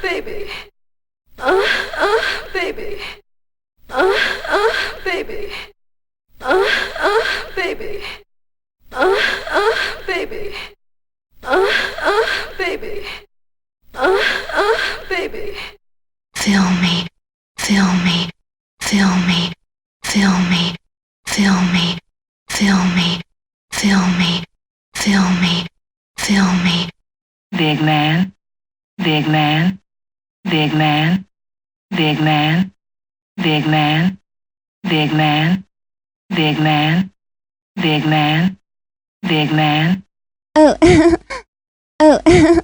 Baby. Baby. Baby. Baby. Baby. Baby. Baby. Feel me, feel me, feel me, feel me, feel me, feel me, feel me, feel me, feel me. Big man, big man, big man, big man, big man, big man, big man, big man, big man. Oh, oh.